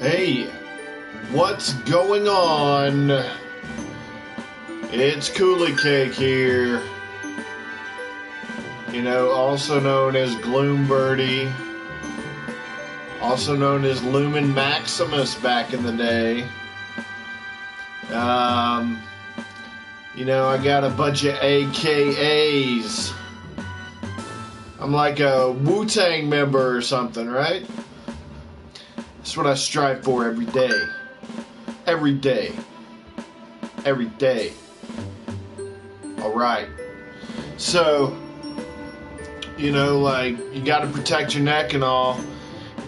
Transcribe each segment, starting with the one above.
Hey, what's going on? It's Coolie Cake here. You know, also known as Gloom Birdie. Also known as Lumen Maximus back in the day. You know, I got a bunch of AKAs. I'm like a Wu-Tang member or something, right? That's what I strive for every day. Every day. Every day. Alright. So, you know, like, you gotta protect your neck and all.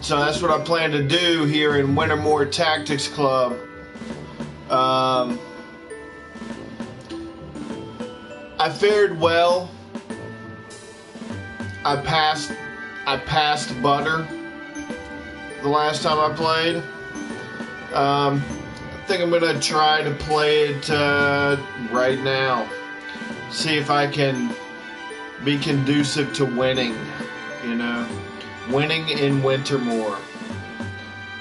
So that's what I plan to do here in Wintermore Tactics Club. I fared well. I passed butter the last time I played. I think I'm gonna try to play it right now. See if I can be conducive to winning, you know. Winning in Wintermore.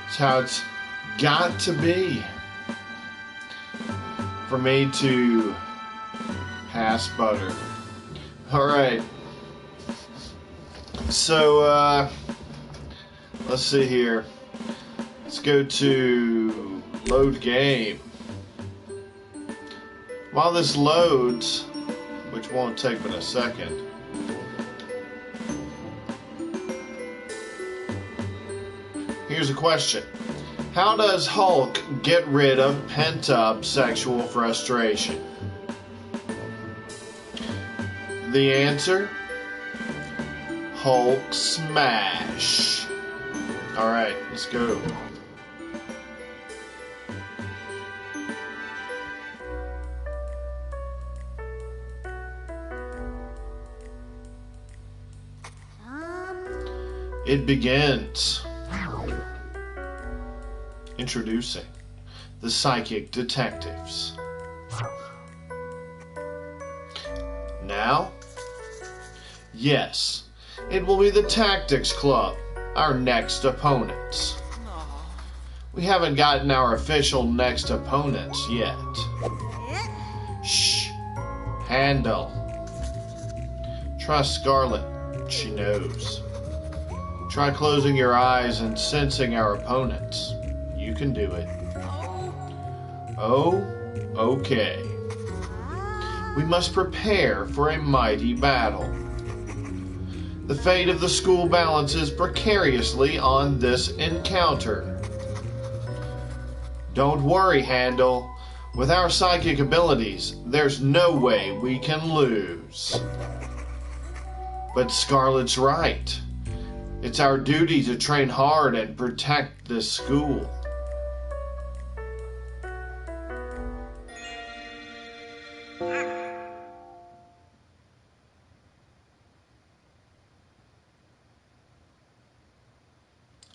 That's how it's got to be for me to pass butter. Alright. So, let's see here. Let's go to load game. While this loads, which won't take but a second, here's a question. How does Hulk get rid of pent-up sexual frustration? The answer? Hulk smash. Alright, let's go. It begins. Introducing the Psychic Detectives. Now, yes, it will be the Tactics Club, our next opponents. We haven't gotten our official next opponents yet. Shh. Handle. Trust Scarlet. She knows. Try closing your eyes and sensing our opponents. You can do it. Oh, okay. We must prepare for a mighty battle. The fate of the school balances precariously on this encounter. Don't worry, Handel. With our psychic abilities, there's no way we can lose. But Scarlet's right. It's our duty to train hard and protect this school.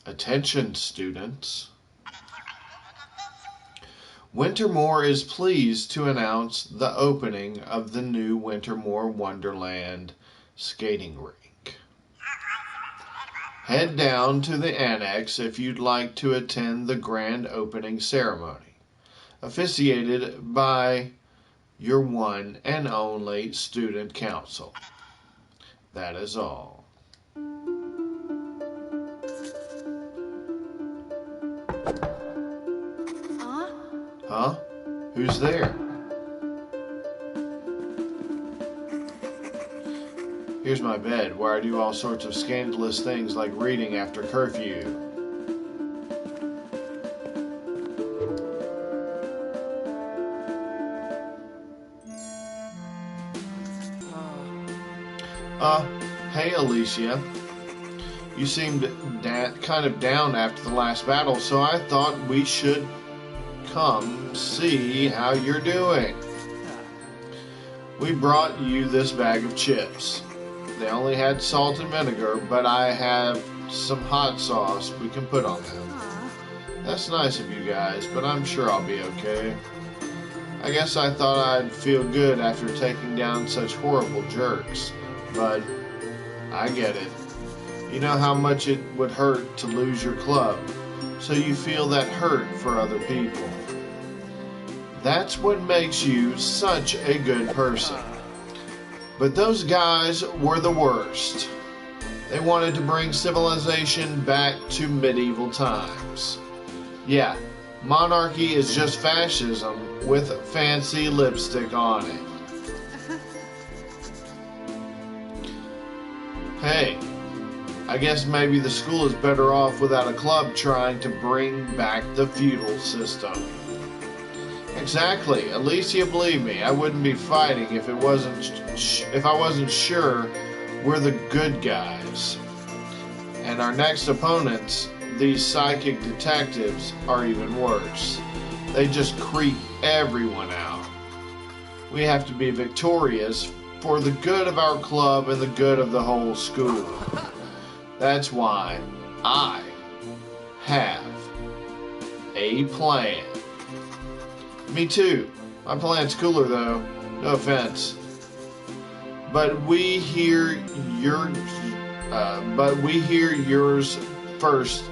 Attention, students. Wintermore is pleased to announce the opening of the new Wintermore Wonderland skating rink. Head down to the annex if you'd like to attend the grand opening ceremony, officiated by your one and only student council. That is all. Huh? Who's there? Here's my bed, where I do all sorts of scandalous things like reading after curfew. Hey Alicia. You seemed kind of down after the last battle, so I thought we should come see how you're doing. We brought you this bag of chips. They only had salt and vinegar, but I have some hot sauce we can put on them. That's nice of you guys, but I'm sure I'll be okay. I guess I thought I'd feel good after taking down such horrible jerks, but I get it. You know how much it would hurt to lose your club. so you feel that hurt for other people. That's what makes you such a good person. But those guys were the worst. They wanted to bring civilization back to medieval times. Yeah, monarchy is just fascism with fancy lipstick on it. Hey, I guess maybe the school is better off without a club trying to bring back the feudal system. Exactly. Alicia, believe me, I wouldn't be fighting if I wasn't sure we're the good guys. And our next opponents, these psychic detectives, are even worse. They just creep everyone out. We have to be victorious for the good of our club and the good of the whole school. That's why I have a plan. Me too. My plan's cooler though. No offense. But we hear yours first.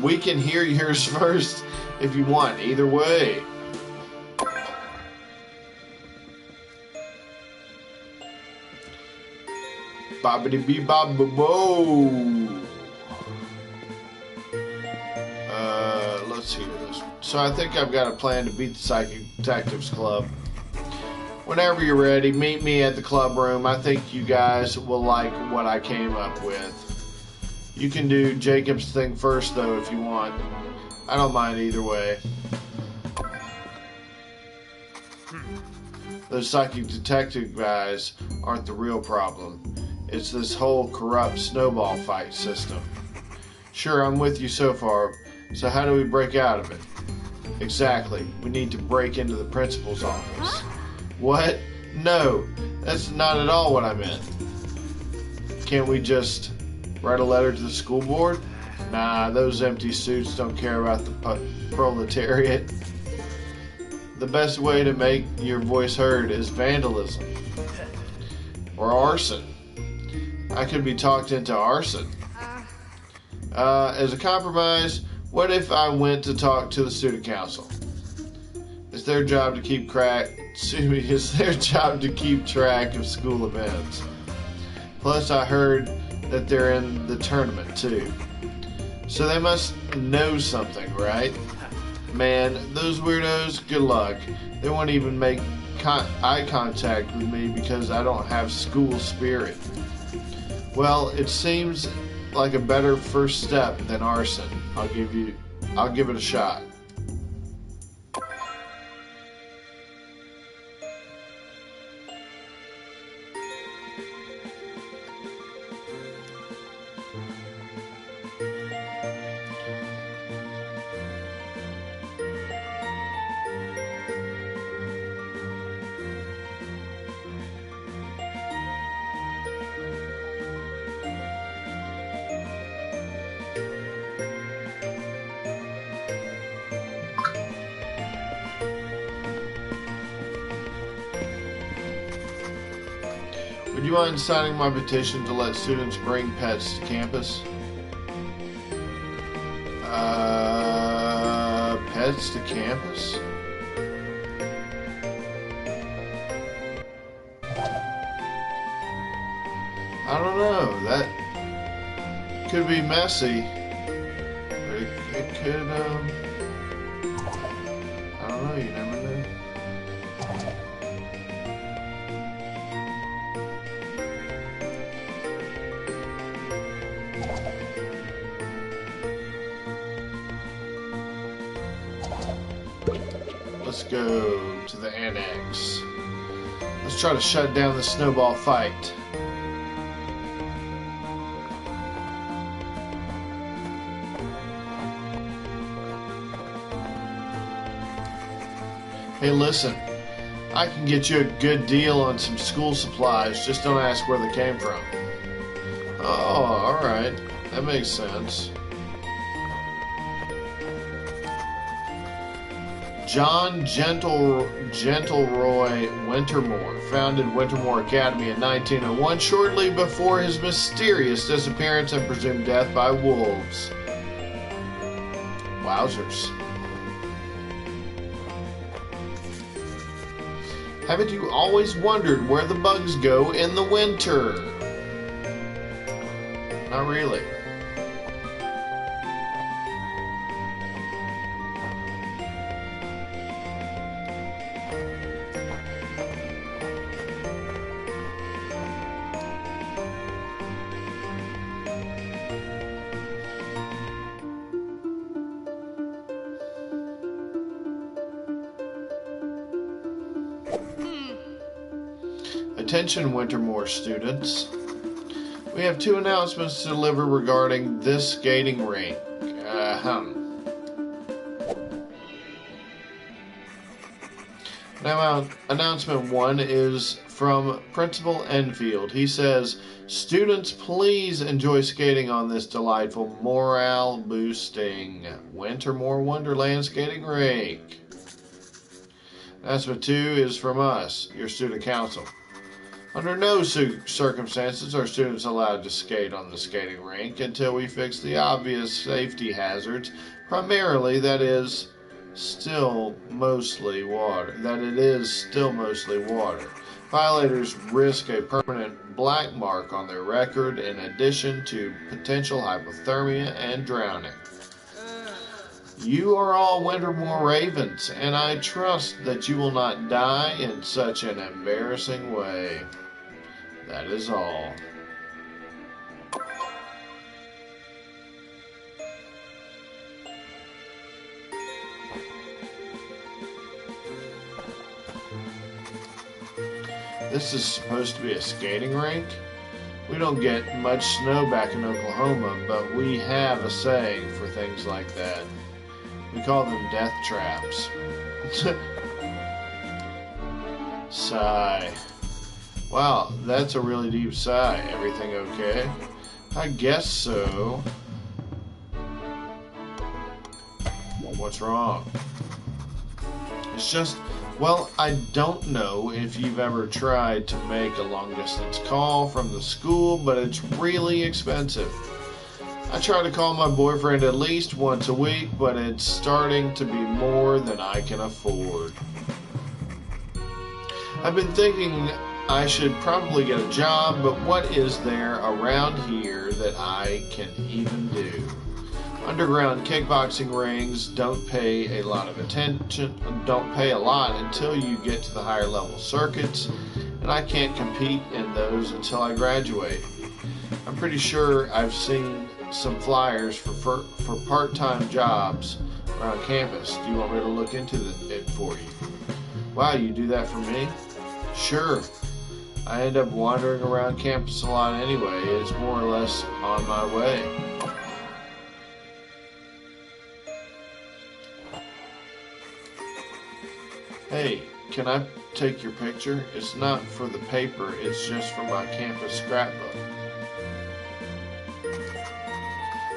We can hear yours first if you want. Either way. Bobbity bee bob bo. Let's hear this. So I think I've got a plan to beat the Psychic Detectives Club. Whenever you're ready, meet me at the club room. I think you guys will like what I came up with. You can do Jacob's thing first, though, if you want. I don't mind either way. Those Psychic Detective guys aren't the real problem. It's this whole corrupt snowball fight system. Sure, I'm with you so far. So how do we break out of it? Exactly. We need to break into the principal's office. What? No, that's not at all what I meant. Can't we just write a letter to the school board? Nah, those empty suits don't care about the proletariat. The best way to make your voice heard is vandalism. Or arson. I could be talked into arson. As a compromise, what if I went to talk to the student council? It's their job to keep track of school events. Plus, I heard that they're in the tournament too. So they must know something, right? Man, those weirdos, good luck. They won't even make eye contact with me because I don't have school spirit. Well, it seems like a better first step than arson. I'll give it a shot. Would you mind signing my petition to let students bring pets to campus? Pets to campus? I don't know. That could be messy. But it could, I don't know. You never know. Let's go to the annex. Let's try to shut down the snowball fight. Hey, listen. I can get you a good deal on some school supplies. Just don't ask where they came from. Oh, alright. That makes sense. John Gentleroy Wintermore founded Wintermore Academy in 1901, shortly before his mysterious disappearance and presumed death by wolves. Wowzers. Haven't you always wondered where the bugs go in the winter? Not really. Attention Wintermore students. We have 2 announcements to deliver regarding this skating rink. Now, announcement 1 is from Principal Enfield. He says, students, please enjoy skating on this delightful morale-boosting Wintermore Wonderland skating rink. Announcement 2 is from us, your student council. Under no circumstances are students allowed to skate on the skating rink until we fix the obvious safety hazards, primarily that it is still mostly water. Violators risk a permanent black mark on their record in addition to potential hypothermia and drowning. You are all Wintermore Ravens, and I trust that you will not die in such an embarrassing way. That is all. This is supposed to be a skating rink. We don't get much snow back in Oklahoma, but we have a saying for things like that. We call them death traps. Sigh. Wow, that's a really deep sigh. Everything okay? I guess so. What's wrong? It's just, well, I don't know if you've ever tried to make a long-distance call from the school, but it's really expensive. I try to call my boyfriend at least once a week, but it's starting to be more than I can afford. I've been thinking I should probably get a job, but what is there around here that I can even do? Underground kickboxing rings don't pay a lot until you get to the higher level circuits, and I can't compete in those until I graduate. I'm pretty sure I've seen some flyers for part-time jobs around campus. Do you want me to look into it for you? Wow, you do that for me? Sure. I end up wandering around campus a lot anyway. It's more or less on my way. Hey, can I take your picture? It's not for the paper, it's just for my campus scrapbook.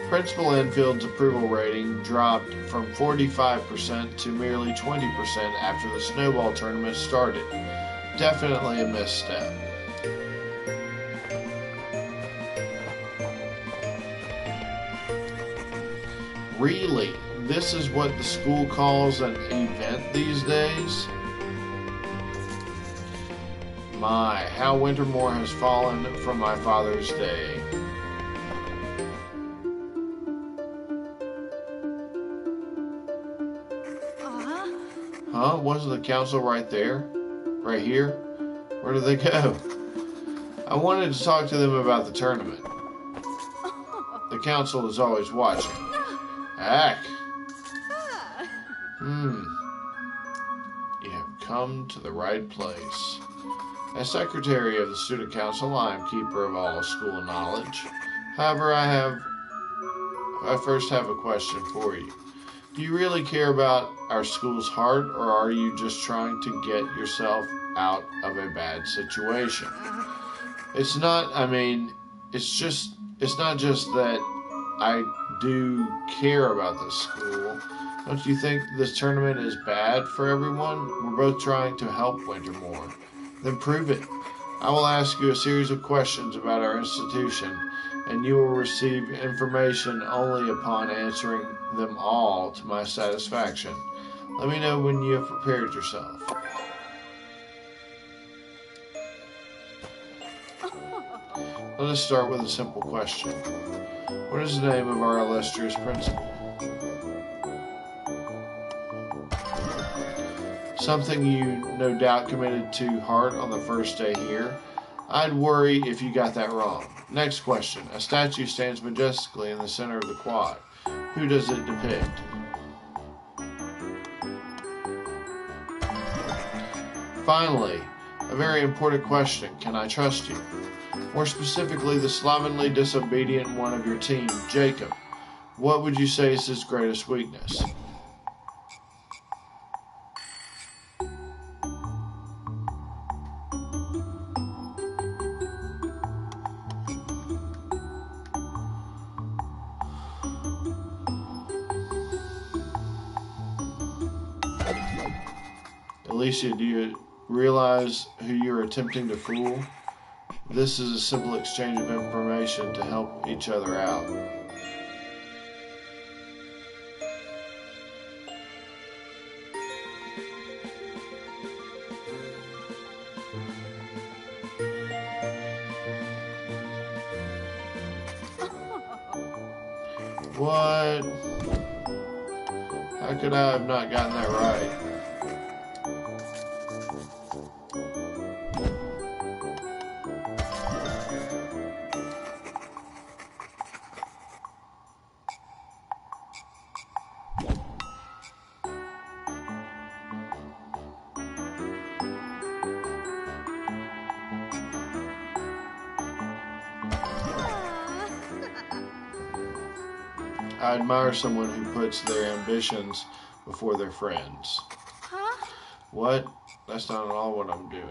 Principal Enfield's approval rating dropped from 45% to merely 20% after the snowball tournament started. Definitely a misstep. Really? This is what the school calls an event these days? My, how Wintermore has fallen from my father's day. Huh? Wasn't the council right there? Right here? Where did they go? I wanted to talk to them about the tournament. The council is always watching. Ack. You have come to the right place. As secretary of the student council, I am keeper of all school knowledge. However, I first have a question for you. Do you really care about our school's heart, or are you just trying to get yourself out of a bad situation? It's not just that I do care about this school. Don't you think this tournament is bad for everyone? We're both trying to help Wintermore. Then prove it. I will ask you a series of questions about our institution, and you will receive information only upon answering them all to my satisfaction. Let me know when you have prepared yourself. Let us start with a simple question. What is the name of our illustrious principal? Something you no doubt committed to heart on the first day here. I'd worry if you got that wrong. Next question. A statue stands majestically in the center of the quad. Who does it depict? Finally, a very important question. Can I trust you? More specifically, the slovenly, disobedient one of your team, Jacob. What would you say is his greatest weakness? Alicia, do you realize who you're attempting to fool? This is a simple exchange of information to help each other out. What? How could I have not gotten that right? I admire someone who puts their ambitions before their friends. Huh? What? That's not at all what I'm doing.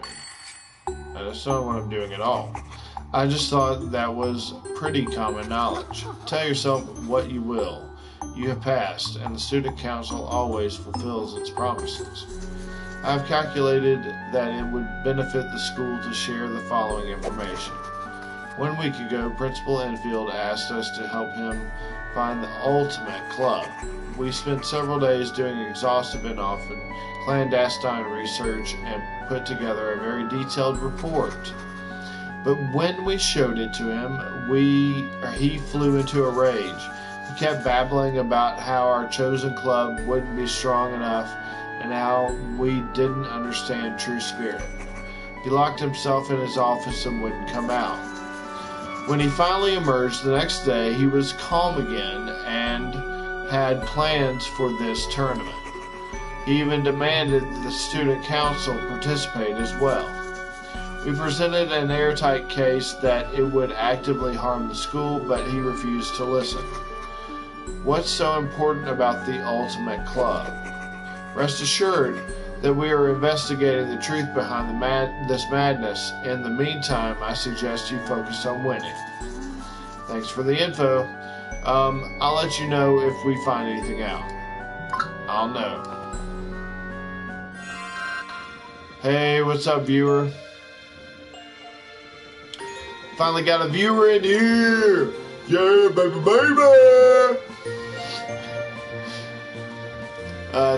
That's not what I'm doing at all. I just thought that was pretty common knowledge. Tell yourself what you will. You have passed, and the student council always fulfills its promises. I have calculated that it would benefit the school to share the following information. 1 week ago, Principal Enfield asked us to help him find the ultimate club. We spent several days doing exhaustive and often clandestine research and put together a very detailed report. But when we showed it to him, he flew into a rage. He kept babbling about how our chosen club wouldn't be strong enough and how we didn't understand true spirit. He locked himself in his office and wouldn't come out. When he finally emerged the next day, he was calm again and had plans for this tournament. He even demanded that the student council participate as well. We presented an airtight case that it would actively harm the school, but he refused to listen. What's so important about the ultimate club? Rest assured that we are investigating the truth behind this madness. In the meantime, I suggest you focus on winning. Thanks for the info. I'll let you know if we find anything out. I'll know. Hey, what's up, viewer? Finally got a viewer in here. Yeah, baby, baby.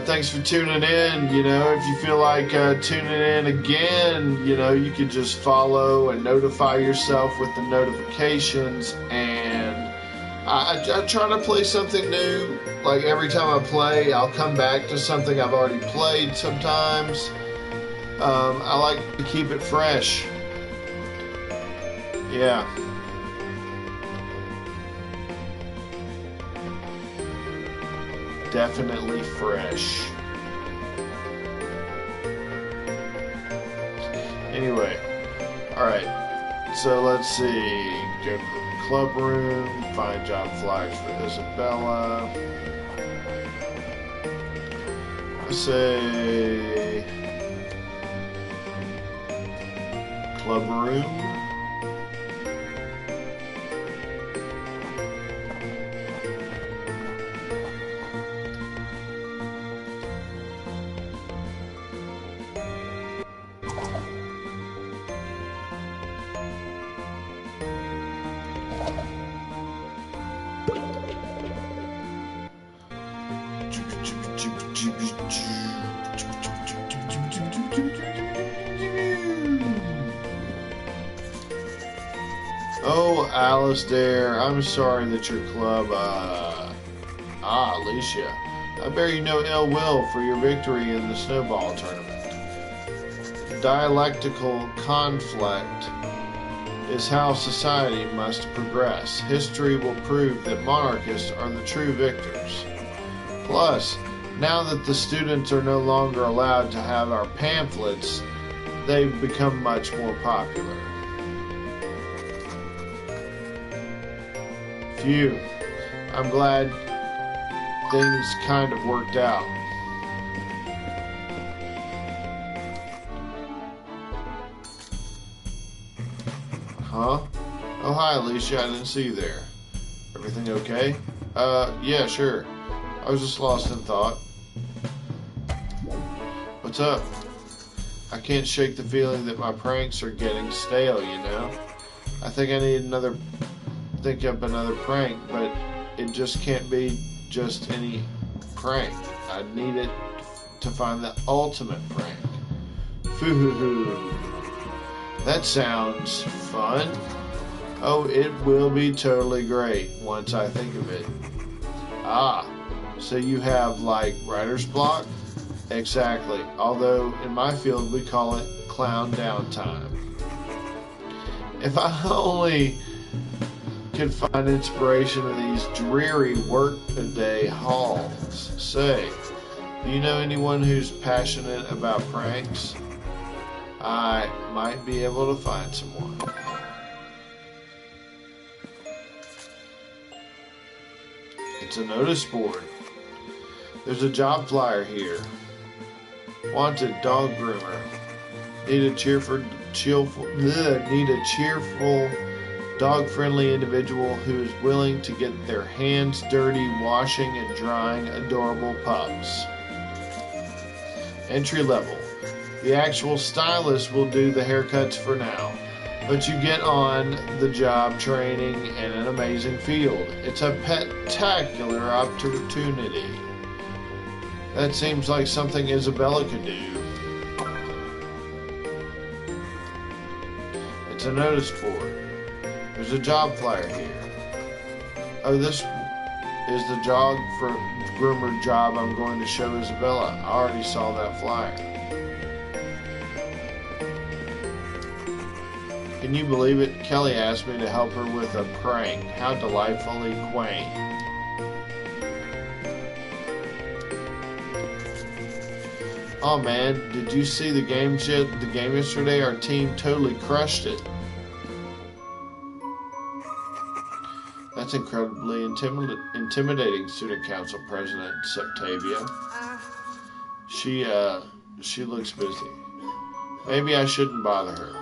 Thanks for tuning in. You know, if you feel like tuning in again, you know, you could just follow and notify yourself with the notifications. And I try to play something new. Like every time I play, I'll come back to something I've already played sometimes. I like to keep it fresh. Yeah. Definitely fresh. Anyway, alright, so let's see. Go to the club room, find job flags for Isabella. I say club room. Alistair, I'm sorry that your club, Alicia. I bear you no ill will for your victory in the snowball tournament. Dialectical conflict is how society must progress. History will prove that monarchists are the true victors. Plus, now that the students are no longer allowed to have our pamphlets, they've become much more popular. Phew, I'm glad things kind of worked out. Huh? Oh, hi, Alicia. I didn't see you there. Everything okay? Yeah, sure. I was just lost in thought. What's up? I can't shake the feeling that my pranks are getting stale, you know? I think I need think up another prank, but it just can't be just any prank. I need it to find the ultimate prank. Foo-hoo-hoo. That sounds fun. Oh, it will be totally great once I think of it. Ah, so you have like writer's block? Exactly. Although in my field we call it clown downtime. If I only could find inspiration in these dreary work-a-day halls. Say, do you know anyone who's passionate about pranks? I might be able to find someone. It's a notice board. There's a job flyer here. Wanted dog groomer. Need a cheerful, dog-friendly individual who is willing to get their hands dirty washing and drying adorable pups. Entry level. The actual stylist will do the haircuts for now, but you get on the job training in an amazing field. It's a spectacular opportunity. That seems like something Isabella could do. It's a notice board. There's a job flyer here. Oh, this is the job for groomer job I'm going to show Isabella. I already saw that flyer. Can you believe it? Kelly asked me to help her with a prank. How delightfully quaint. Oh man, did you see the game yesterday? Our team totally crushed it. That's incredibly intimidating, Student Council President Septavia. She looks busy. Maybe I shouldn't bother her.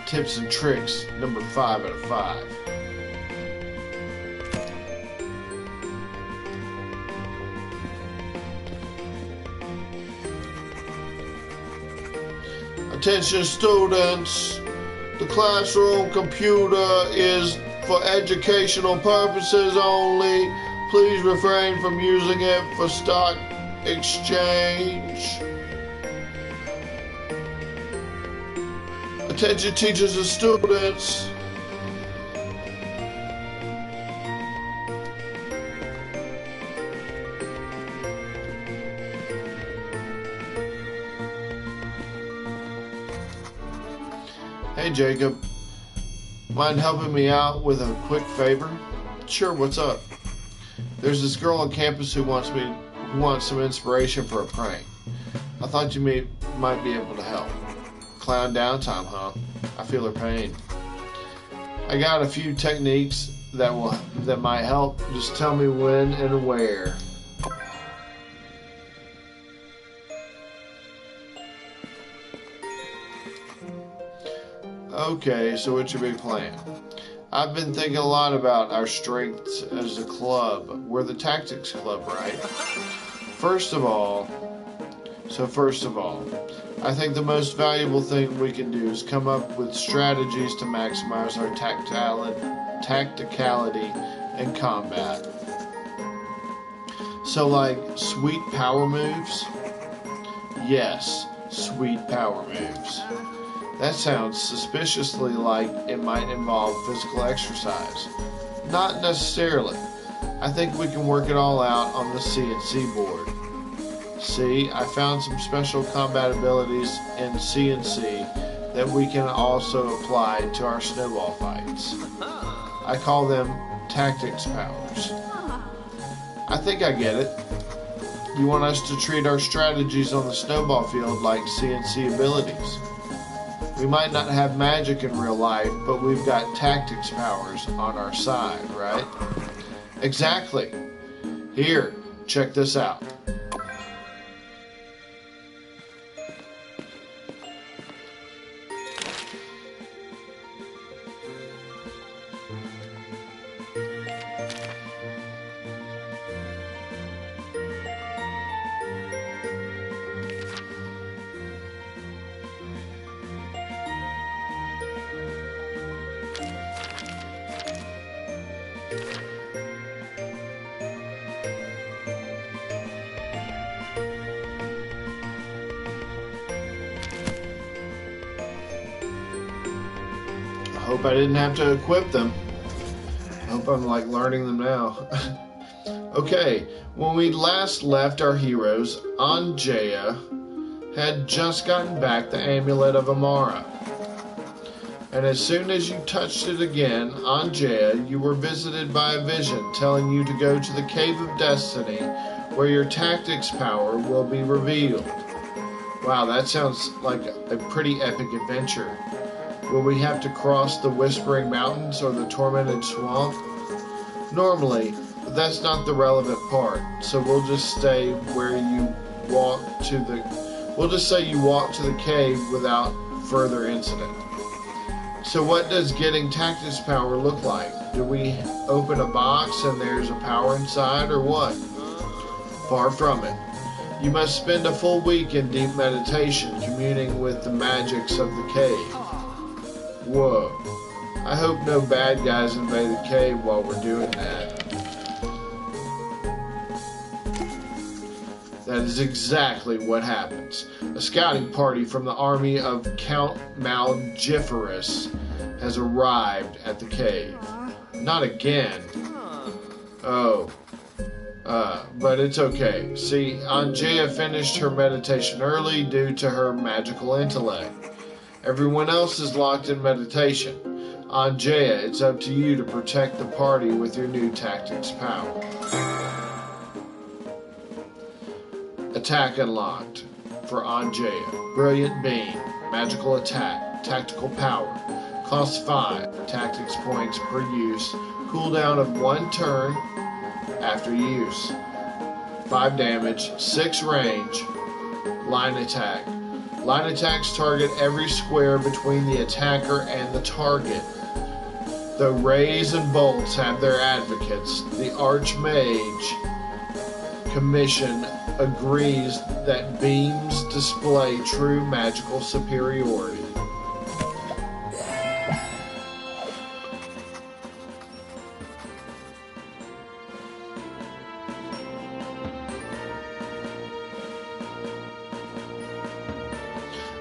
Tips and tricks, number 5 out of 5. Attention students, the classroom computer is for educational purposes only. Please refrain from using it for stock exchange. Attention teachers and students. Hey Jacob, mind helping me out with a quick favor? Sure, what's up? There's this girl on campus who wants some inspiration for a prank. I thought you might be able to help. Clown downtime, huh? I feel her pain. I got a few techniques that might help. Just tell me when and where. Okay, so what's your big plan? I've been thinking a lot about our strengths as a club. We're the Tactics Club, right? First of all, I think the most valuable thing we can do is come up with strategies to maximize our tacticality in combat. So, like sweet power moves? Yes, sweet power moves. That sounds suspiciously like it might involve physical exercise. Not necessarily. I think we can work it all out on the CNC board. See, I found some special combat abilities in CNC that we can also apply to our snowball fights. I call them tactics powers. I think I get it. You want us to treat our strategies on the snowball field like CNC abilities. We might not have magic in real life, but we've got tactics powers on our side, right? Exactly. Here, check this out. I hope I didn't have to equip them. I hope I'm like learning them now. Okay, when we last left our heroes, Anjaya had just gotten back the Amulet of Amara. And as soon as you touched it again, Anjaya, you were visited by a vision telling you to go to the Cave of Destiny, where your tactics power will be revealed. Wow, that sounds like a pretty epic adventure. Will we have to cross the Whispering Mountains or the Tormented Swamp? Normally, but that's not the relevant part. So we'll just stay where you walk to the. We'll just say you walk to the cave without further incident. So what does getting tactics power look like? Do we open a box and there's a power inside, or what? Far from it. You must spend a full week in deep meditation, communing with the magics of the cave. Whoa. I hope no bad guys invade the cave while we're doing that. That is exactly what happens. A scouting party from the army of Count Malgiferous has arrived at the cave. Not again. Oh. But it's okay. See, Anjaya finished her meditation early due to her magical intellect. Everyone else is locked in meditation. Anjaya, it's up to you to protect the party with your new tactics power. Attack unlocked for Anjaya. Brilliant Beam. Magical attack. Tactical power. Cost 5 tactics points per use. Cooldown of 1 turn after use. 5 damage. 6 range. Line attack. Line attacks target every square between the attacker and the target. Though rays and bolts have their advocates, the Archmage Commission agrees that beams display true magical superiority.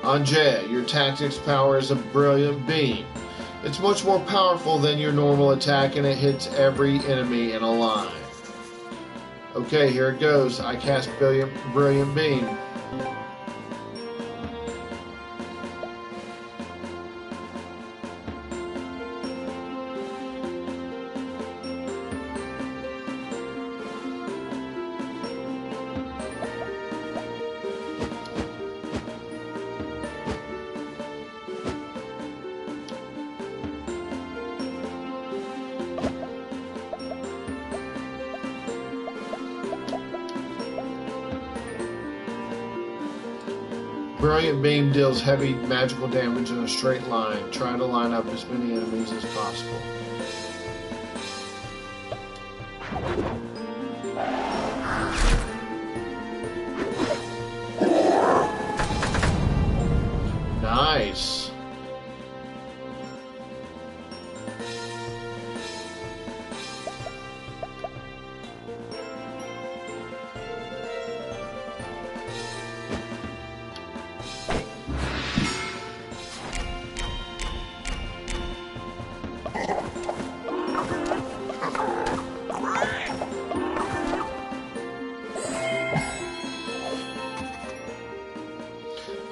Anjaya, your tactics power is a brilliant beam. It's much more powerful than your normal attack, and it hits every enemy in a line. Okay, here it goes. I cast Brilliant Beam. Brilliant Beam deals heavy magical damage in a straight line. Try to line up as many enemies as possible. Nice.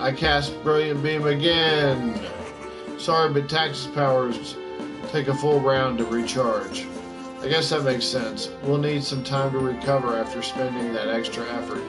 I cast Brilliant Beam again. Sorry, but Tax's powers take a full round to recharge. I guess that makes sense. We'll need some time to recover after spending that extra effort.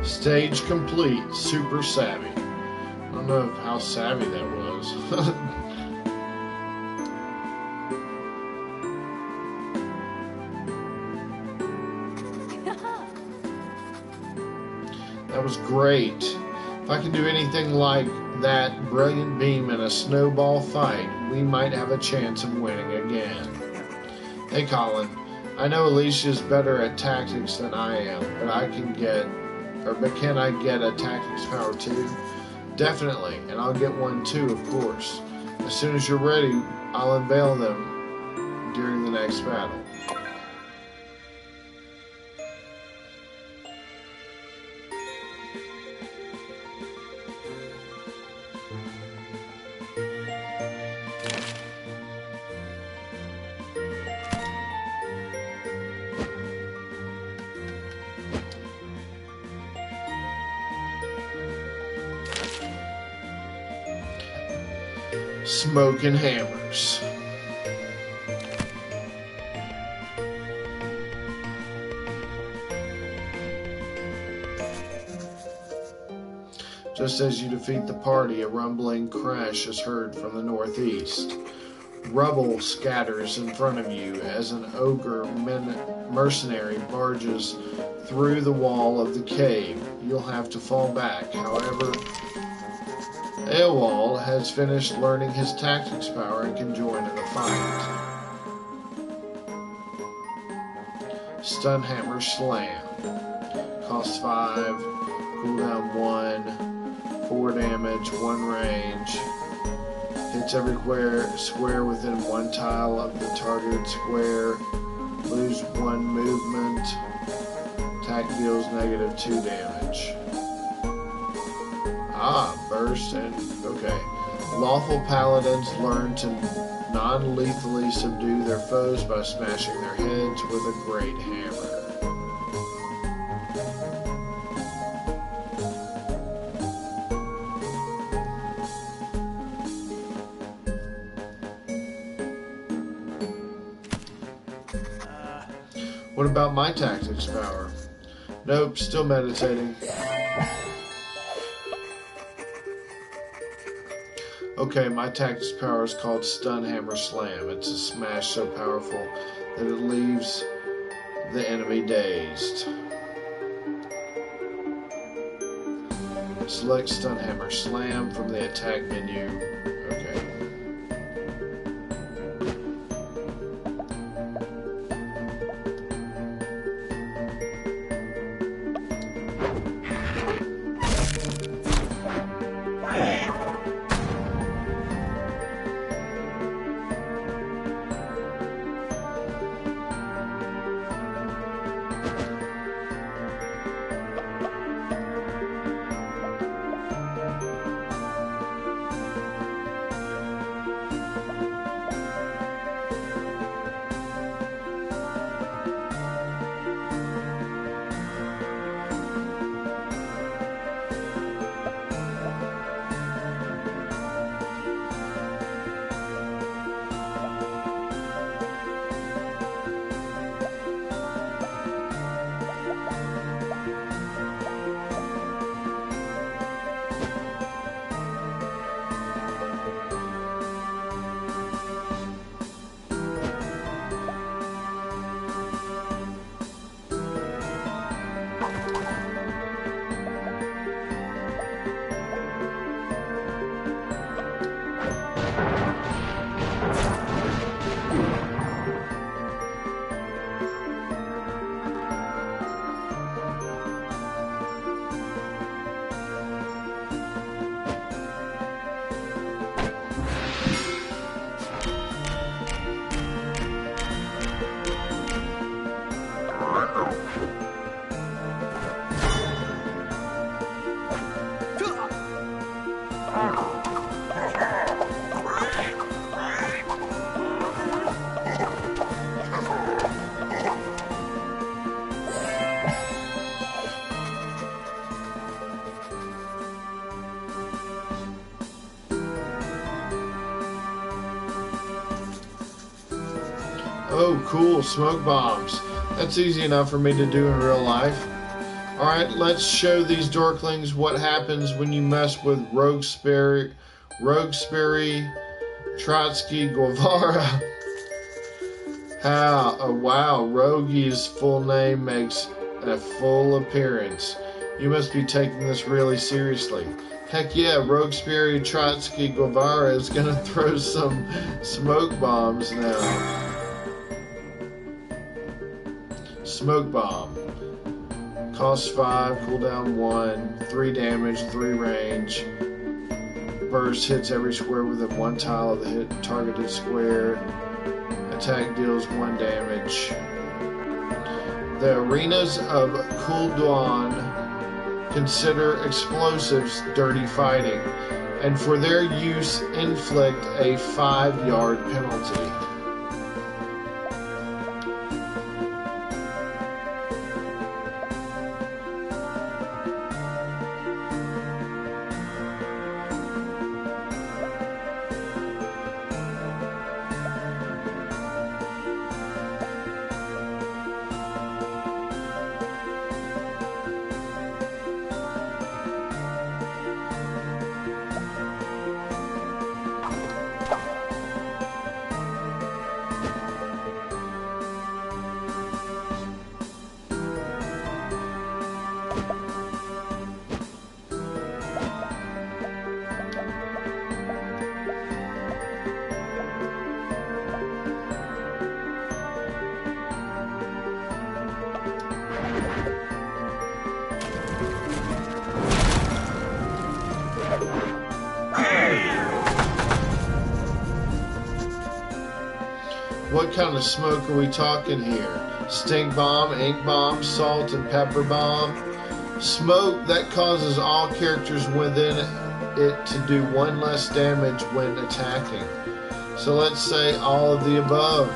Stage complete. Super savvy. I don't know how savvy that was. That was great. If I can do anything like that Brilliant Beam in a snowball fight, we might have a chance of winning again. Hey Colin, I know Alicia's better at tactics than I am, but can I get a tactics power too? Definitely, and I'll get one too, of course. As soon as you're ready, I'll unveil them during the next battle. Smoking hammers. Just as you defeat the party, a rumbling crash is heard from the northeast. Rubble scatters in front of you as an ogre mercenary barges through the wall of the cave. You'll have to fall back. However, Aelwald has finished learning his tactics power and can join in the fight. Stunhammer Slam. Cost 5, cooldown 1, 4 damage, 1 range. Hits every square within 1 tile of the targeted square. Lose 1 movement. Attack deals -2 damage. Burst and... okay. Lawful paladins learn to non-lethally subdue their foes by smashing their heads with a great hammer. What about my tactics power? Nope, still meditating. Okay, my tactics power is called Stun Hammer Slam. It's a smash so powerful that it leaves the enemy dazed. Select Stun Hammer Slam from the attack menu. Okay. Oh, cool, smoke bombs. That's easy enough for me to do in real life. Alright, let's show these dorklings what happens when you mess with Roguesberry, Trotsky, Guevara. Wow, Rogue's full name makes a full appearance. You must be taking this really seriously. Heck yeah, Roguesberry, Trotsky, Guevara is gonna throw some smoke bombs now. Smoke bomb. Cost 5, cooldown 1, 3 damage, 3 range. Burst hits every square within 1 tile of the targeted square. Attack deals 1 damage. The arenas of Kulduan consider explosives dirty fighting, and for their use inflict a 5-yard penalty. What kind of smoke are we talking here? Stink bomb, ink bomb, salt and pepper bomb. Smoke that causes all characters within it to do 1 less damage when attacking. So let's say all of the above.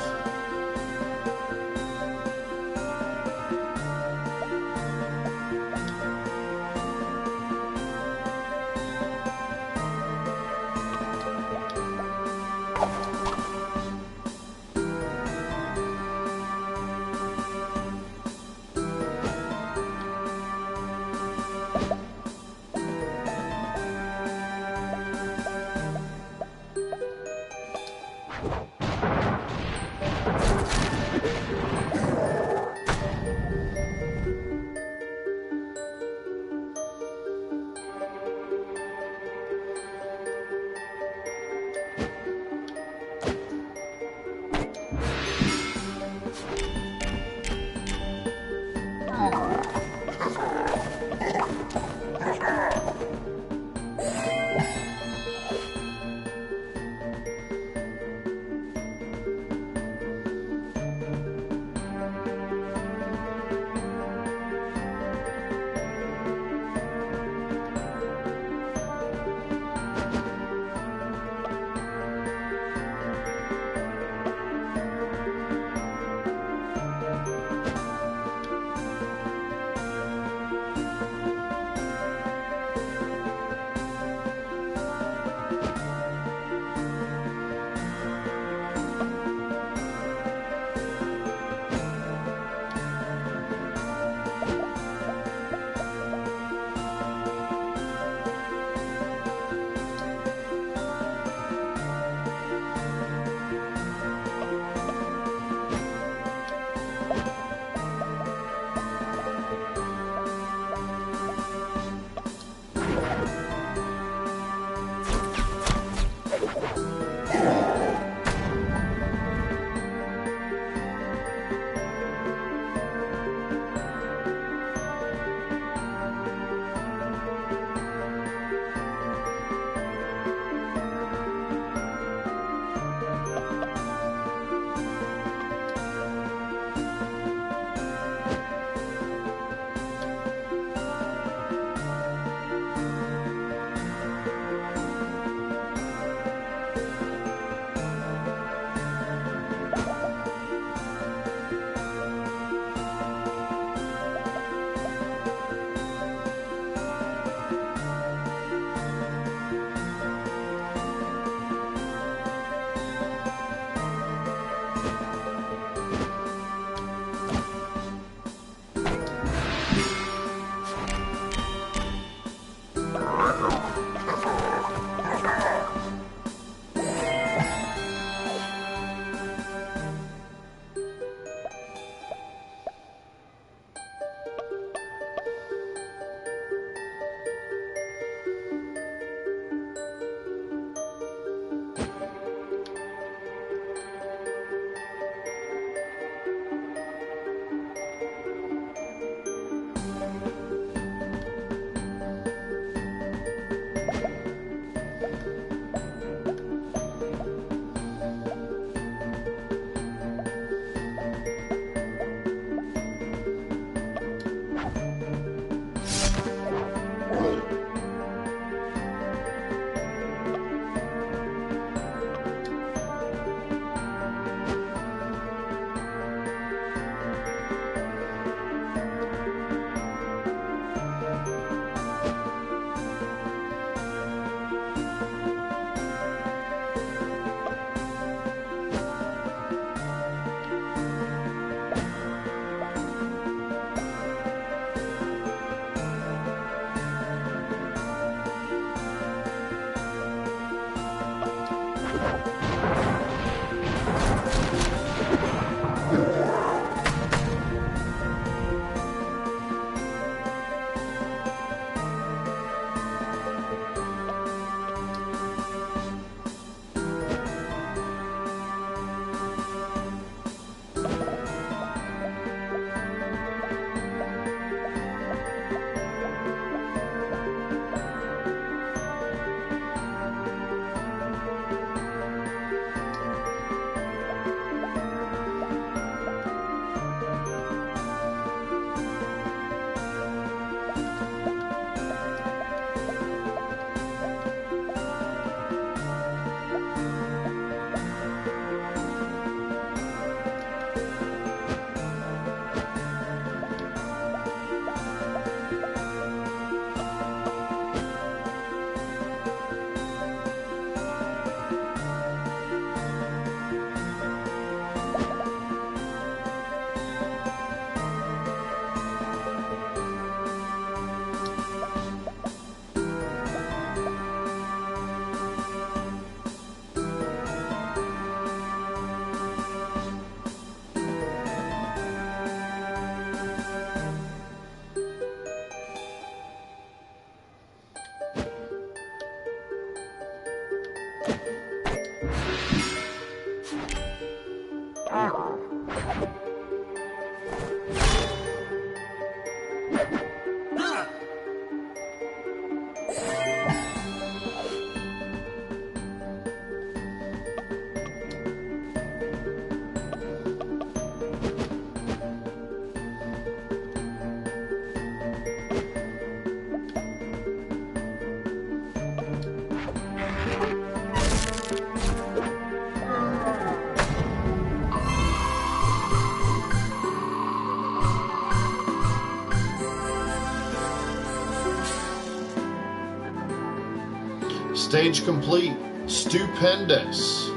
Stage complete. Stupendous.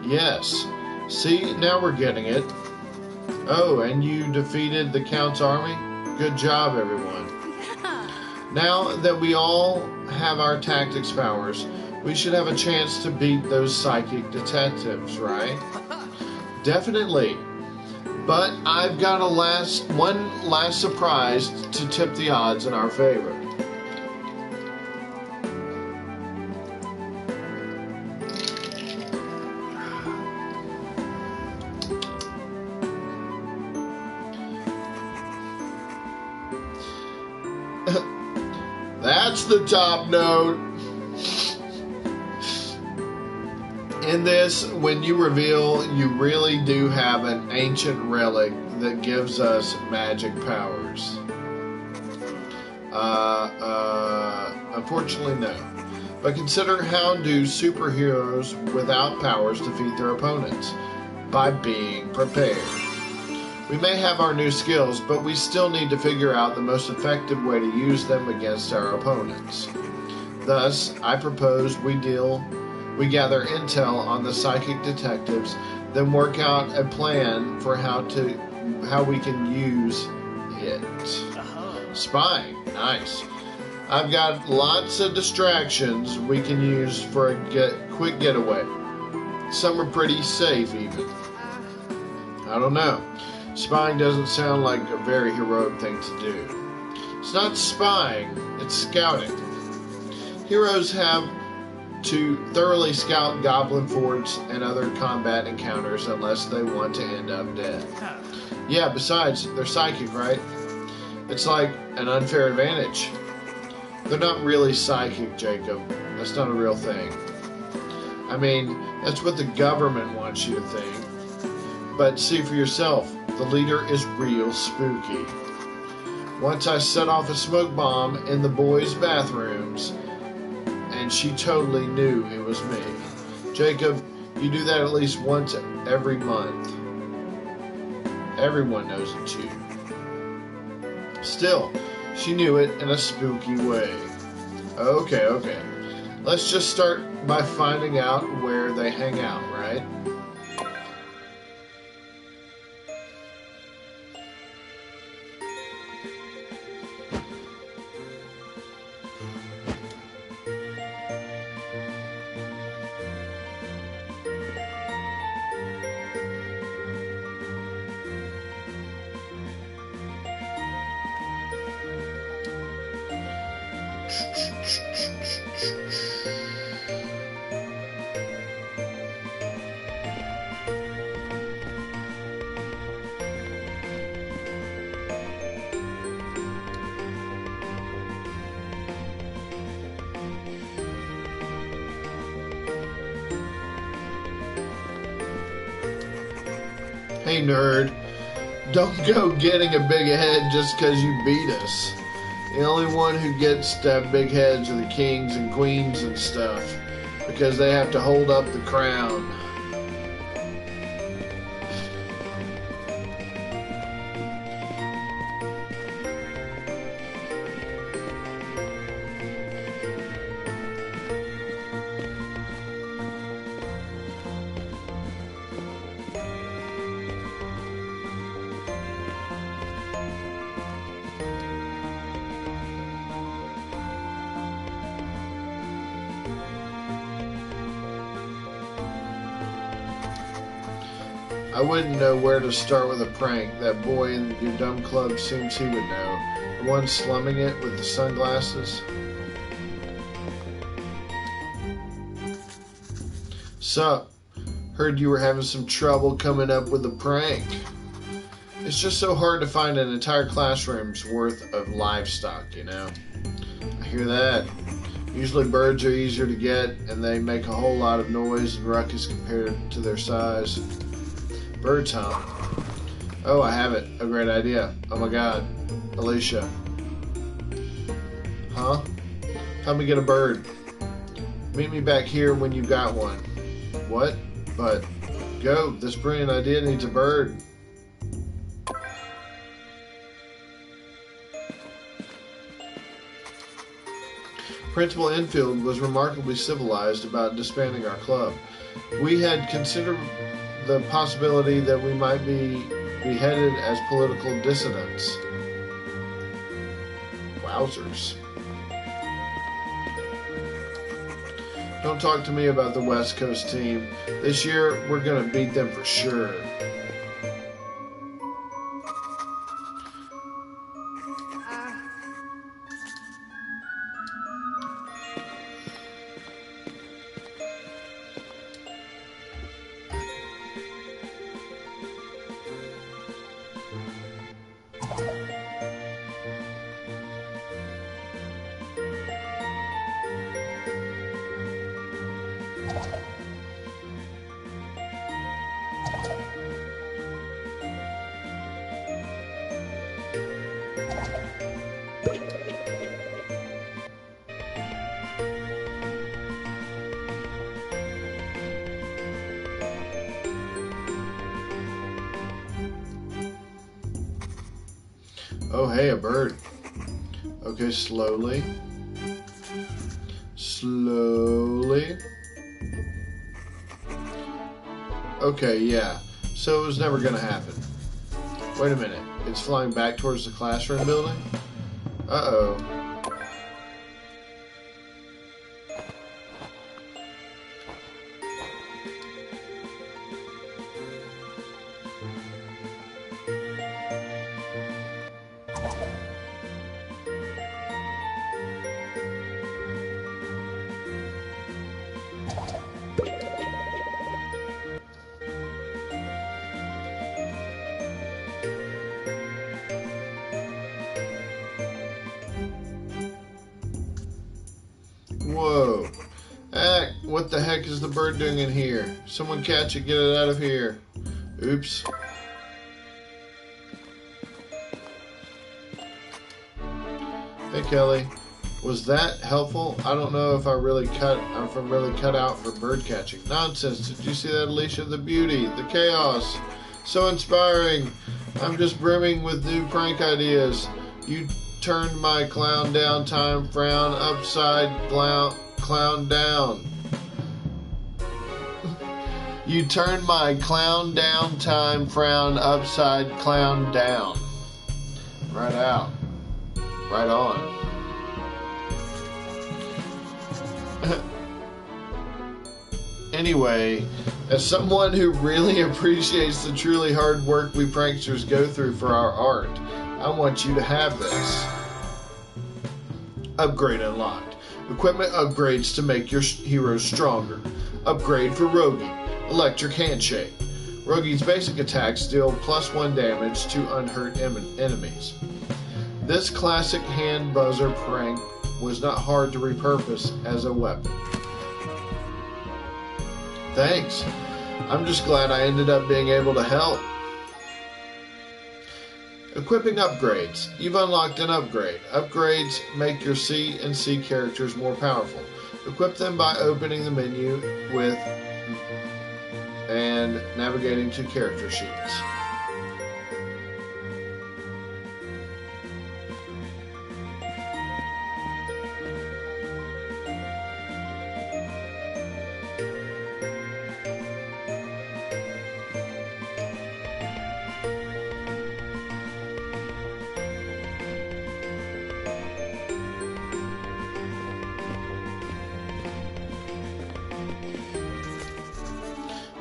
Yes. See, now we're getting it. Oh, and you defeated the Count's army? Good job, everyone. Now that we all have our tactics powers, we should have a chance to beat those psychic detectives, right? Definitely. But I've got one last surprise to tip the odds in our favor. That's the top note. In this, when you reveal you really do have an ancient relic that gives us magic powers. Unfortunately, no. But consider, how do superheroes without powers defeat their opponents? By being prepared. We may have our new skills, but we still need to figure out the most effective way to use them against our opponents. Thus, I propose we gather intel on the psychic detectives, then work out a plan for how we can use it. Spying, nice. I've got lots of distractions we can use for a quick getaway. Some are pretty safe, even. I don't know. Spying doesn't sound like a very heroic thing to do. It's not spying, it's scouting. Heroes have to thoroughly scout goblin forts and other combat encounters unless they want to end up dead. Yeah, besides, they're psychic, right? It's like an unfair advantage. They're not really psychic, Jacob. That's not a real thing. I mean, that's what the government wants you to think. But see for yourself, the leader is real spooky. Once I set off a smoke bomb in the boys' bathrooms, and she totally knew it was me. Jacob, you do that at least once every month. Everyone knows it too. Still, she knew it in a spooky way. Okay. Let's just start by finding out where they hang out, right? Hey nerd, don't go getting a big head just because you beat us. The only one who gets to have big heads are the kings and queens and stuff, because they have to hold up the crown. I wouldn't know where to start with a prank. That boy in your dumb club seems he would know. The one slumming it with the sunglasses. Sup? Heard you were having some trouble coming up with a prank. It's just so hard to find an entire classroom's worth of livestock, you know? I hear that. Usually birds are easier to get, and they make a whole lot of noise and ruckus compared to their size. Birds, huh? Oh, I have it. A great idea. Oh my god. Alicia. Huh? Help me get a bird. Meet me back here when you got one. What? But, go. This brilliant idea needs a bird. Principal Enfield was remarkably civilized about disbanding our club. We had considered the possibility that we might be beheaded as political dissidents. Wowzers. Don't talk to me about the West Coast team. This year, we're going to beat them for sure. Oh, hey, a bird. Okay, slowly. Slowly. Okay, yeah. So it was never going to happen. Wait a minute. It's flying back towards the classroom building? Uh-oh. Whoa. What the heck is the bird doing in here? Someone catch it, get it out of here. Oops. Hey Kelly, was that helpful? I don't know if I'm really cut out for bird catching. Nonsense. Did you see that, Alicia? The beauty, the chaos. So inspiring. I'm just brimming with new prank ideas. You turned my clown down time frown upside clown down. You turned my clown down time frown upside clown down. Right out. Right on. Anyway, as someone who really appreciates the truly hard work we pranksters go through for our art, I want you to have this. Upgrade unlocked. Equipment upgrades to make your heroes stronger. Upgrade for Rogi. Electric Handshake. Rogi's basic attacks deal +1 damage to unhurt enemies. This classic hand buzzer prank was not hard to repurpose as a weapon. Thanks. I'm just glad I ended up being able to help. Equipping upgrades. You've unlocked an upgrade. Upgrades make your C and C characters more powerful. Equip them by opening the menu with and navigating to character sheets.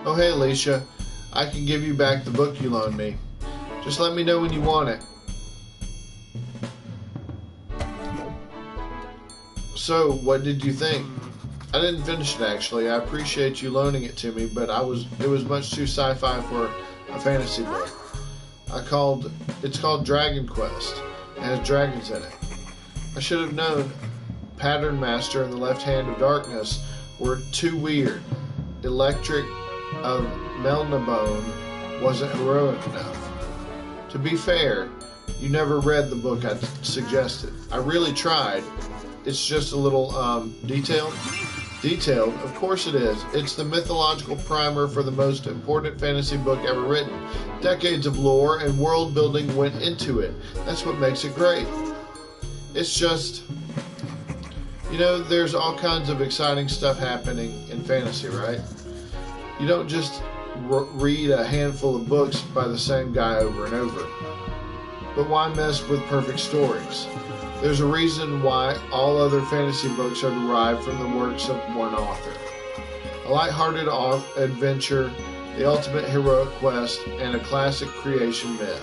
Oh hey Alicia, I can give you back the book you loaned me. Just let me know when you want it. So, what did you think? I didn't finish it actually. I appreciate you loaning it to me, but it was much too sci-fi for a fantasy book. It's called Dragon Quest. It has dragons in it. I should have known Pattern Master and the Left Hand of Darkness were too weird. Electric of Melnibone wasn't heroic enough. To be fair, you never read the book I suggested. I really tried. It's just a little detailed. Detailed? Of course it is. It's the mythological primer for the most important fantasy book ever written. Decades of lore and world building went into it. That's what makes it great. It's just You know, there's all kinds of exciting stuff happening in fantasy, right? You don't just read a handful of books by the same guy over and over. But why mess with perfect stories? There's a reason why all other fantasy books are derived from the works of one author. A lighthearted adventure, the ultimate heroic quest, and a classic creation myth.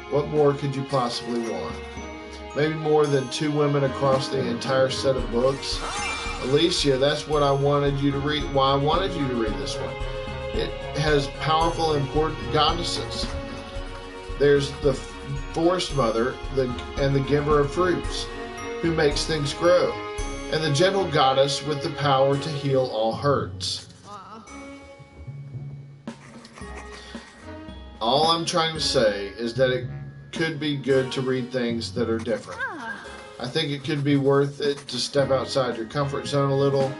What more could you possibly want? Maybe more than 2 women across the entire set of books? Alicia, that's what I wanted you to read. Why I wanted you to read this one. It has powerful, important goddesses. There's the Forest Mother and the Giver of Fruits, who makes things grow, and the gentle goddess with the power to heal all hurts. All I'm trying to say is that it could be good to read things that are different. I think it could be worth it to step outside your comfort zone a little.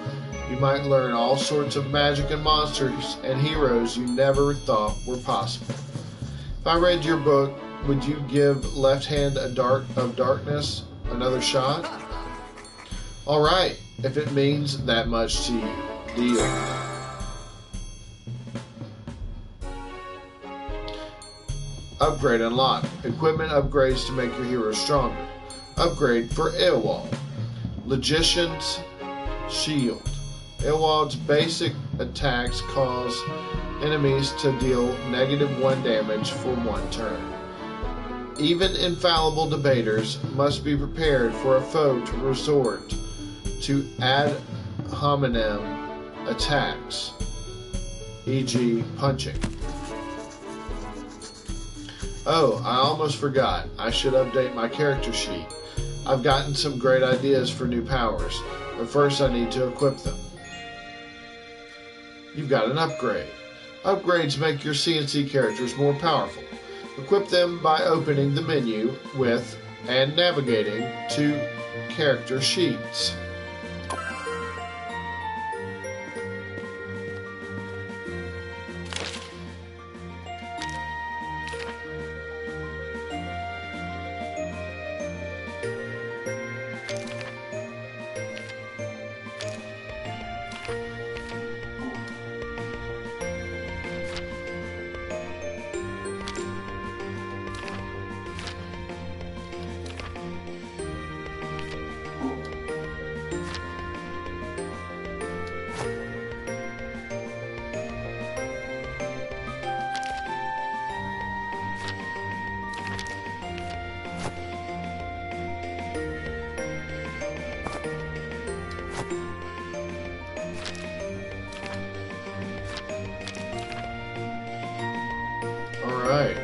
You might learn all sorts of magic and monsters and heroes you never thought were possible. If I read your book, would you give Left Hand of Darkness another shot? Alright, if it means that much to you. Deal. Upgrade unlocked. Equipment upgrades to make your hero stronger. Upgrade for Eowald. Logician's Shield. Eowald's basic attacks cause enemies to deal -1 damage for 1 turn. Even infallible debaters must be prepared for a foe to resort to ad hominem attacks, e.g. punching. Oh, I almost forgot. I should update my character sheet. I've gotten some great ideas for new powers, but first I need to equip them. You've got an upgrade. Upgrades make your CNC characters more powerful. Equip them by opening the menu with and navigating to character sheets. Alright.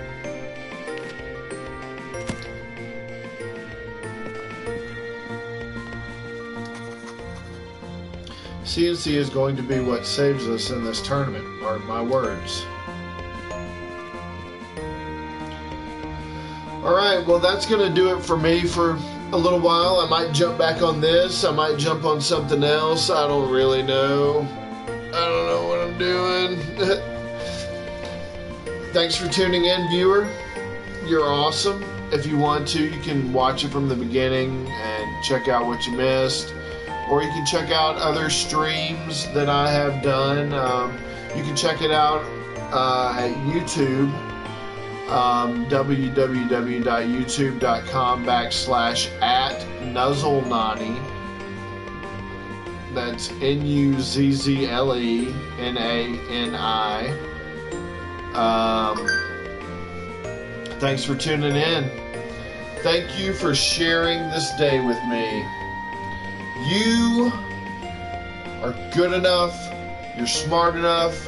CNC is going to be what saves us in this tournament, mark my words. Alright, well that's going to do it for me for a little while. I might jump back on this. I might jump on something else. I don't really know. I don't know what I'm doing. Thanks for tuning in, viewer. You're awesome. If you want to, you can watch it from the beginning and check out what you missed. Or you can check out other streams that I have done. You can check it out at YouTube. www.youtube.com/@nuzzlenani. That's NUZZLENANI. Thanks for tuning in. Thank you for sharing this day with me. You are good enough, you're smart enough,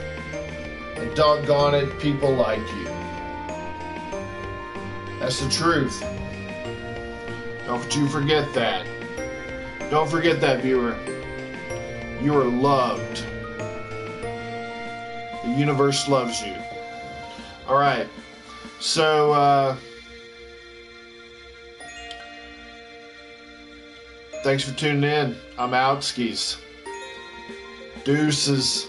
and doggone it, people like you. That's the truth. Don't you forget that. Don't forget that, viewer. You are loved. The universe loves you. Alright, so thanks for tuning in. I'm out, skis. Deuces.